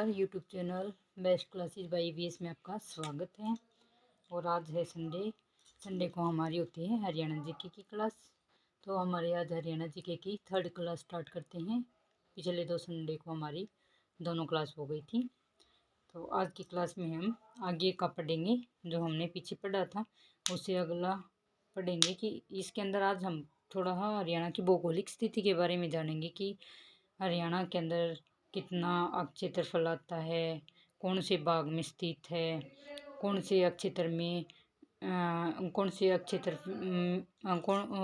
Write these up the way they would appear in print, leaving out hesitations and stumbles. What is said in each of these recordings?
नमस्कार। YouTube channel best classes bye EVS में आपका स्वागत है। और आज है संडे को हमारी होती है हरियाणा जीके की क्लास। तो हमारे आज हरियाणा जीके की 3rd क्लास स्टार्ट करते हैं। पिछले 2 संडे को हमारी दोनों क्लास हो गई थी। तो आज की क्लास में हम आगे का पढ़ेंगे, जो हमने पीछे पढ़ा था उससे अगला पढ़ेंगे। कि इसके अंदर आज हम थोड़ा हरियाणा की भौगोलिक स्थिति के बारे में जानेंगे कि हरियाणा के अंदर कितना क्षेत्रफल आता है, कौन से भाग में स्थित है, कौन से क्षेत्र में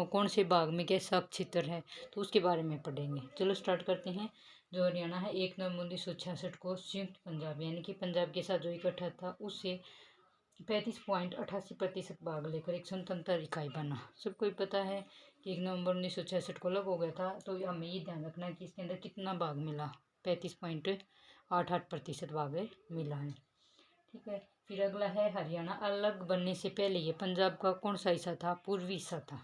कौन से भाग में कैसा क्षेत्र है, तो उसके बारे में पढ़ेंगे। चलो स्टार्ट करते हैं। जो हरियाणा है 1 नवंबर 1966 को संयुक्त पंजाब यानी कि पंजाब के साथ जो इकट्ठा था उससे 35.88% भाग लेकर एक स्वतंत्र इकाई बना। सबको ही पता है कि 1 नवंबर 1966 को अलग हो गया था। तो हमें ये ध्यान रखना है कि इसके अंदर कितना भाग मिला, 35.88% भाग मिला है। ठीक है। फिर अगला है हरियाणा अलग बनने से पहले ये पंजाब का कौन सा हिस्सा था? पूर्वी हिस्सा था।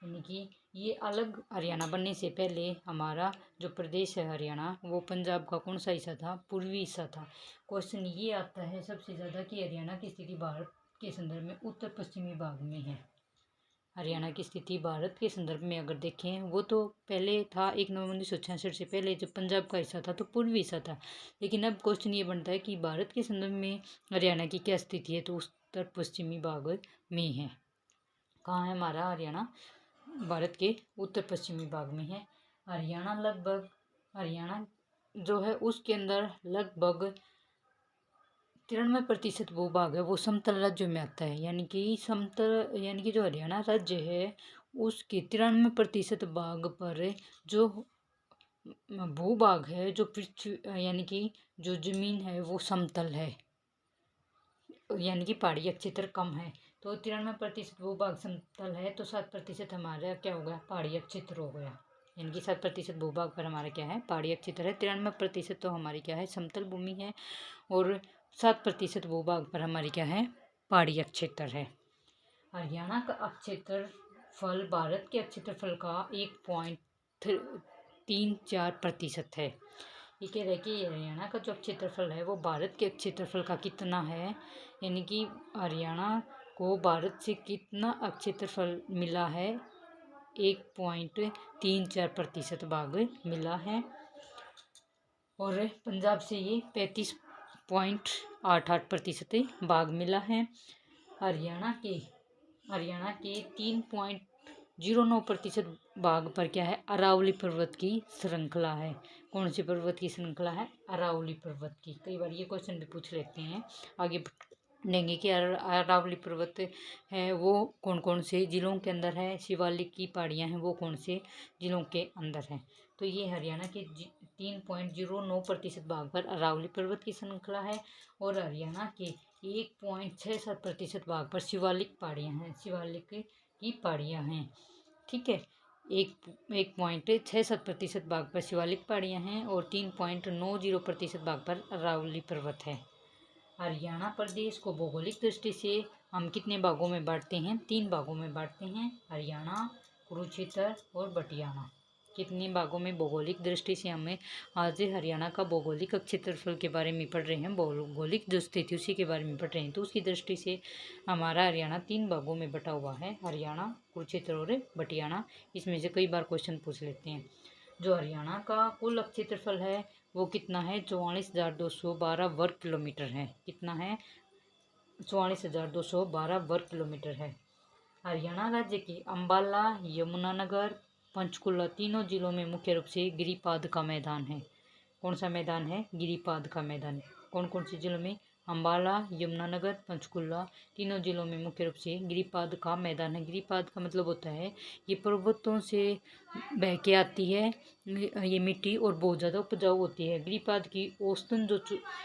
यानी कि ये अलग हरियाणा बनने से पहले हमारा जो प्रदेश है हरियाणा, वो पंजाब का कौन सा हिस्सा था? पूर्वी हिस्सा था। क्वेश्चन ये आता है सबसे ज़्यादा कि हरियाणा की स्थिति भारत के संदर्भ में उत्तर पश्चिमी भाग में है। हरियाणा की स्थिति भारत के संदर्भ में अगर देखें, वो तो पहले था 1 नवंबर 1966 से पहले जब पंजाब का हिस्सा था तो पूर्वी हिस्सा था। लेकिन अब क्वेश्चन ये बनता है कि भारत के संदर्भ में हरियाणा की क्या स्थिति है, तो उत्तर पश्चिमी भाग में है। कहाँ है हमारा हरियाणा? भारत के उत्तर पश्चिमी भाग में है। हरियाणा जो है उसके अंदर लगभग 93% भूभाग है वो समतल राज्यों में आता है। यानी कि जो हरियाणा राज्य है उसके 93% भाग पर जो भूभाग है, जो पृथ्वी यानी कि जो जमीन है वो समतल है, यानी कि पहाड़ी क्षेत्र कम है। तो 93% भूभाग समतल है, तो 7% हमारा क्या हो गया? पहाड़ी क्षेत्र हो गया। यानी कि 7% भूभाग पर हमारा क्या है? पहाड़ी क्षेत्र है। 93% तो हमारी क्या है? समतल भूमि है। और 7% भूभाग पर हमारी क्या है? पहाड़ी क्षेत्र है। हरियाणा का क्षेत्रफल भारत के क्षेत्रफल का 1.34% है। ये कह रहे कि हरियाणा का जो क्षेत्रफल है वो भारत के क्षेत्रफल का कितना है, यानी कि हरियाणा को भारत से कितना क्षेत्रफल मिला है? 1.34% भाग मिला है। और पंजाब से ये 35.88% भाग मिला है। हरियाणा के 3.09% भाग पर क्या है? अरावली पर्वत की श्रृंखला है। कौन सी पर्वत की श्रृंखला है? अरावली पर्वत की। कई बार ये क्वेश्चन भी पूछ लेते हैं। आगे देंगे कि अरावली पर्वत है वो कौन कौन से जिलों के अंदर है, शिवालिक की पहाड़ियाँ हैं वो कौन से जिलों के अंदर हैं। तो ये हरियाणा के 3.09% भाग पर अरावली पर्वत की श्रृंखला है। और हरियाणा के 1.67% भाग पर शिवालिक पहाड़ियाँ हैं, शिवालिक की पहाड़ियाँ हैं। ठीक है। 1.67% भाग पर शिवालिक पहाड़ियाँ हैं और 3.90% भाग पर अरावली पर्वत है। हरियाणा प्रदेश को भौगोलिक दृष्टि से हम कितने भागों में बांटते हैं? 3 भागों में बांटते हैं। हरियाणा, कुरुक्षेत्र और बटियाना। कितने भागों में भौगोलिक दृष्टि से हमें आज हरियाणा का भौगोलिक क्षेत्रफल के बारे में पढ़ रहे हैं, भौगोलिक जो स्थिति उसी के बारे में पढ़ रहे हैं। तो उसकी दृष्टि से हमारा हरियाणा 3 भागों में बटा हुआ है, हरियाणा, कुरुक्षेत्र और बटियाना। इसमें से कई बार क्वेश्चन पूछ लेते हैं। जो हरियाणा का कुल क्षेत्रफल है वो कितना है? 44,212 वर्ग किलोमीटर है। कितना है? 44,212 वर्ग किलोमीटर है। हरियाणा राज्य के अंबाला, यमुनानगर, पंचकुला तीनों जिलों में मुख्य रूप से गिरिपाद का मैदान है। कौन सा मैदान है? गिरिपाद का मैदान। कौन कौन से जिलों में? अंबाला, यमुनानगर, पंचकुला तीनों जिलों में मुख्य रूप से गिरिपाद का मैदान है। गिरिपाद का मतलब होता है ये पर्वतों से बह के आती है ये मिट्टी और बहुत ज़्यादा उपजाऊ होती है। गिरिपाद की औसतन जो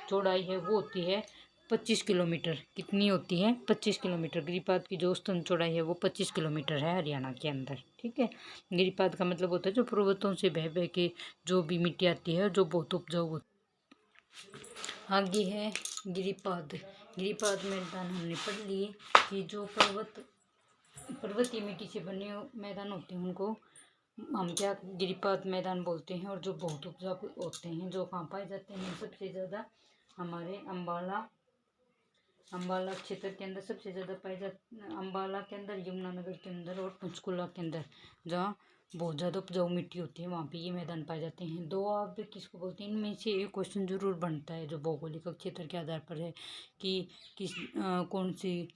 चौड़ाई है वो होती है 25 किलोमीटर। कितनी होती है? 25 किलोमीटर। गिरिपाद की जो औसतन चौड़ाई है वो 25 किलोमीटर है हरियाणा के अंदर। ठीक है। गिरिपाद का मतलब होता है जो पर्वतों से बह बह के जो भी मिट्टी आती है जो बहुत उपजाऊ होती है। आगे है गिरिपाद। गिरिपाद मैदान हमने पढ़ लिए कि जो पर्वतीय मिट्टी से बने मैदान होते हैं उनको हम क्या गिरिपाद मैदान बोलते हैं, और जो बहुत उपजाऊ होते हैं, जो कहाँ पाए जाते हैं सबसे ज़्यादा हमारे अम्बाला क्षेत्र के अंदर सबसे ज़्यादा पाए जाते, अम्बाला के अंदर, यमुनानगर के अंदर और पंचकुला के अंदर, जहाँ बहुत ज़्यादा उपजाऊ मिट्टी होती है वहाँ पे ये मैदान पाए जाते हैं। दोआब किसको बोलते हैं, इनमें से एक क्वेश्चन जरूर बनता है जो भौगोलिक क्षेत्र के आधार पर है कि कौन सी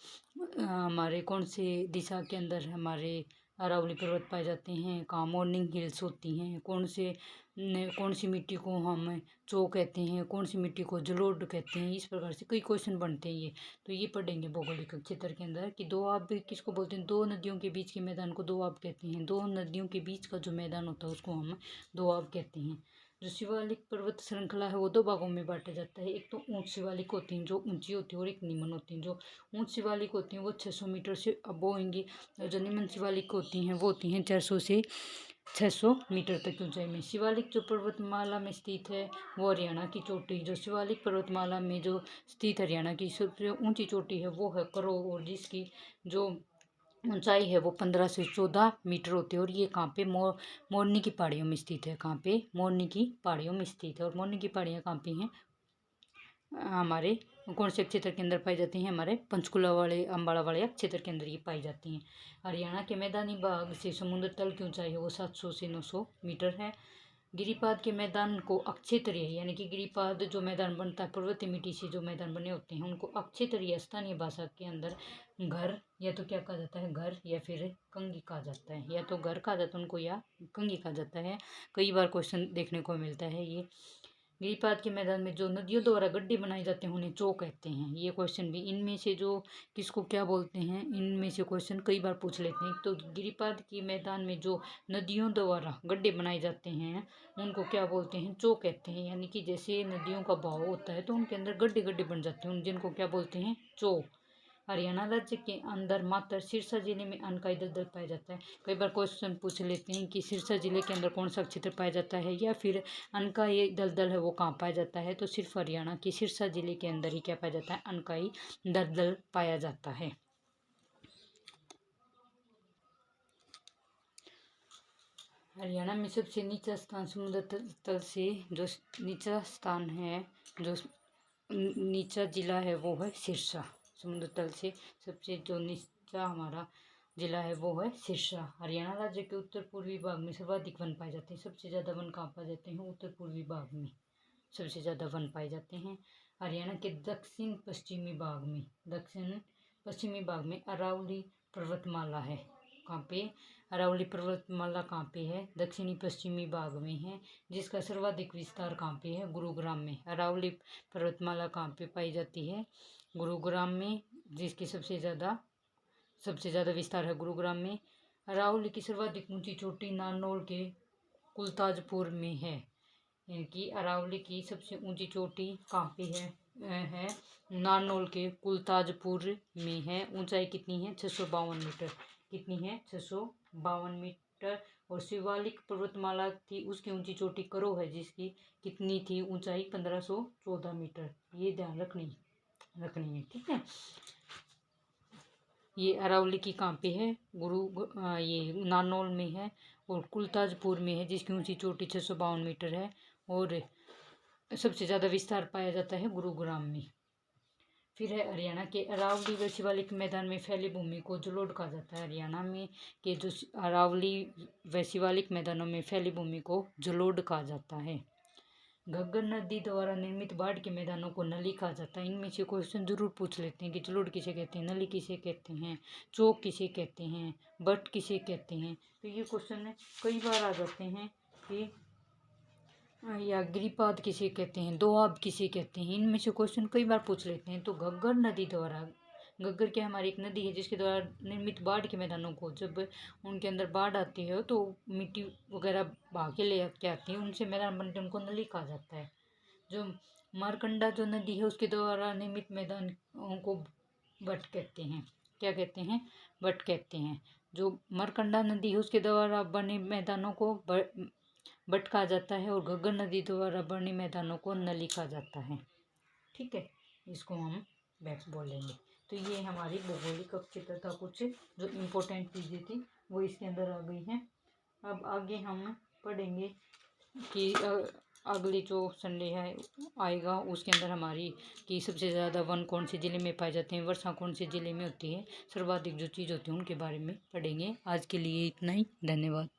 हमारे कौन सी दिशा के अंदर हमारे अरावली पर्वत पाए जाते हैं, कहाँ मॉर्निंग हिल्स होती हैं, कौन सी मिट्टी को हम चो कहते हैं, कौन सी मिट्टी को जलोढ़ कहते हैं। इस प्रकार से कई क्वेश्चन बनते हैं ये, तो ये पढ़ेंगे भौगोलिक क्षेत्र के अंदर कि दोआब किसको बोलते हैं। दो नदियों के बीच के मैदान को दोआब कहते हैं। दो नदियों के बीच का जो मैदान होता है उसको हम दोआब कहते हैं। जो शिवालिक पर्वत श्रृंखला है वो दो भागों में बांटा जाता है। एक तो ऊंच शिवालिक होती हैं जो ऊंची होती है, और एक निम्न होती हैं। जो ऊंच शिवालिक होती हैं वो 600 मीटर से अबोव होंगी, और जो निम्न शिवालिक होती हैं वो होती हैं 400 से 600 मीटर तक की ऊंचाई में। शिवालिक जो पर्वतमाला में स्थित है वो हरियाणा की चोटी, जो शिवालिक पर्वतमाला में जो स्थित हरियाणा की सबसे ऊंची चोटी है वो है करो, और जिसकी जो ऊंचाई है वो 15 से 14 मीटर होती है। और ये कहाँ पे मोरनी की पहाड़ियों में स्थित है। कहाँ पे, मोरनी की पहाड़ियों में स्थित है। और मोरनी की पहाड़ियाँ कहाँ पे हैं, हमारे कौन से क्षेत्र के अंदर पाई जाती हैं, हमारे पंचकुला वाले अम्बाड़ा वाले क्षेत्र के अंदर ये पाई जाती हैं। हरियाणा के मैदानी भाग से समुद्र तल की ऊंचाई है वो 700 से 900 मीटर है। गिरिपाद के मैदान को अक्षेत्रीय, यानी कि गिरिपाद जो मैदान बनता है पर्वतीय मिट्टी से जो मैदान बने होते हैं उनको अक्षेत्रीय स्थानीय भाषा के अंदर घर, या तो क्या कहा जाता है, घर, या फिर कंगी कहा जाता है, या तो घर कहा जाता है उनको या कंगी कहा जाता है। कई बार क्वेश्चन देखने को मिलता है ये। गिरिपाद के मैदान में जो नदियों द्वारा गड्ढे बनाए जाते हैं उन्हें चो कहते हैं। ये क्वेश्चन भी इनमें से जो किसको क्या बोलते हैं, इनमें से क्वेश्चन कई बार पूछ लेते हैं। तो गिरिपाद के मैदान में जो नदियों द्वारा गड्ढे बनाए जाते हैं उनको क्या बोलते हैं, चो कहते हैं। यानी कि जैसे नदियों का बहाव होता है तो उनके अंदर गड्ढे गड्ढे बन जाते हैं, जिनको क्या बोलते हैं, चो। हरियाणा राज्य के अंदर मात्र सिरसा जिले में अनकाई दलदल पाया जाता है। कई बार क्वेश्चन पूछ लेते हैं कि सिरसा जिले के अंदर कौन सा क्षेत्र पाया जाता है, या फिर अनकाई दलदल है वो कहाँ पाया जाता है। तो सिर्फ हरियाणा के सिरसा जिले के अंदर ही क्या पाया जाता है, अनकाई दलदल पाया जाता है। हरियाणा में सबसे नीचा स्थान समुद्र तल से जो नीचा स्थान है, जो नीचा जिला है वो है सिरसा। समुद्र तल से सबसे जो नीचा हमारा जिला है वो है सिरसा। हरियाणा राज्य के उत्तर पूर्वी भाग में सर्वाधिक वन पाए जाते हैं। सबसे ज़्यादा वन कहाँ पाए जाते हैं, उत्तर पूर्वी भाग में सबसे ज़्यादा वन पाए जाते हैं। हरियाणा के दक्षिण पश्चिमी भाग में अरावली पर्वतमाला है। कहाँ पे, अरावली पर्वतमाला कहाँ पे है, दक्षिणी पश्चिमी भाग में है। जिसका सर्वाधिक विस्तार कहाँ पे है, गुरुग्राम में। अरावली पर्वतमाला कहाँ पे पाई जाती है, गुरुग्राम में, जिसकी सबसे ज़्यादा विस्तार है गुरुग्राम में। अरावली की सर्वाधिक ऊंची चोटी नारनौल के कुलताजपुर में है। यानी कि अरावली की सबसे ऊंची चोटी कहाँ पे है नारनौल के कुलताजपुर में है। ऊंचाई कितनी है, 652 मीटर। कितनी है, 652 मीटर। और शिवालिक पर्वतमाला थी उसकी ऊंची चोटी करो है, जिसकी कितनी थी ऊंचाई, 1514 मीटर। ये ध्यान रखनी है, ठीक है। ये अरावली की कहाँ पे है, ये नारनौल में है, और कुलताजपुर में है, जिसकी ऊंची चोटी 652 मीटर है। और सबसे ज़्यादा विस्तार पाया जाता है गुरुग्राम में। फिर है हरियाणा के अरावली व शिवालिक मैदान में फैली भूमि को जलोढ़ कहा जाता है। हरियाणा में के जो अरावली व शिवालिक मैदानों में फैली भूमि को जलोढ़ कहा जाता है। घग्गर नदी द्वारा निर्मित बाढ़ के मैदानों को नली कहा जाता है। इनमें से क्वेश्चन जरूर पूछ लेते हैं कि जलोढ़ किसे कहते हैं, नली किसे कहते हैं, चौक किसे कहते हैं, बट किसे कहते हैं। तो ये क्वेश्चन कई बार आ जाते हैं कि या गिरिपाद किसे कहते हैं, दोआब किसे कहते हैं। इनमें से क्वेश्चन कई बार पूछ लेते हैं। तो घग्गर नदी द्वारा, घग्गर क्या हमारी एक नदी है जिसके द्वारा निर्मित बाढ़ के मैदानों को, जब उनके अंदर बाढ़ आती है तो मिट्टी वगैरह बहा के ले के आती है, उनसे मैदान बनते हैं, उनको नली कहा जाता है। जो मारकंडा जो नदी है उसके द्वारा निर्मित मैदानों को बट कहते हैं। क्या कहते हैं, बट कहते हैं। जो मारकंडा नदी है उसके द्वारा बने मैदानों को बट कहा जाता है, और घग्गर नदी द्वारा बने मैदानों को नली कहा जाता है, ठीक है। इसको हम बैक बोलेंगे। तो ये हमारी भौगोलिक क्षेत्र था, कुछ जो इम्पोर्टेंट चीज़ें थी वो इसके अंदर आ गई हैं। अब आगे हम पढ़ेंगे कि अगली जो संडे है आएगा उसके अंदर हमारी कि सबसे ज़्यादा वन कौन से ज़िले में पाए जाते हैं, वर्षा कौन से ज़िले में होती है, सर्वाधिक जो चीज़ होती है उनके बारे में पढ़ेंगे। आज के लिए इतना ही, धन्यवाद।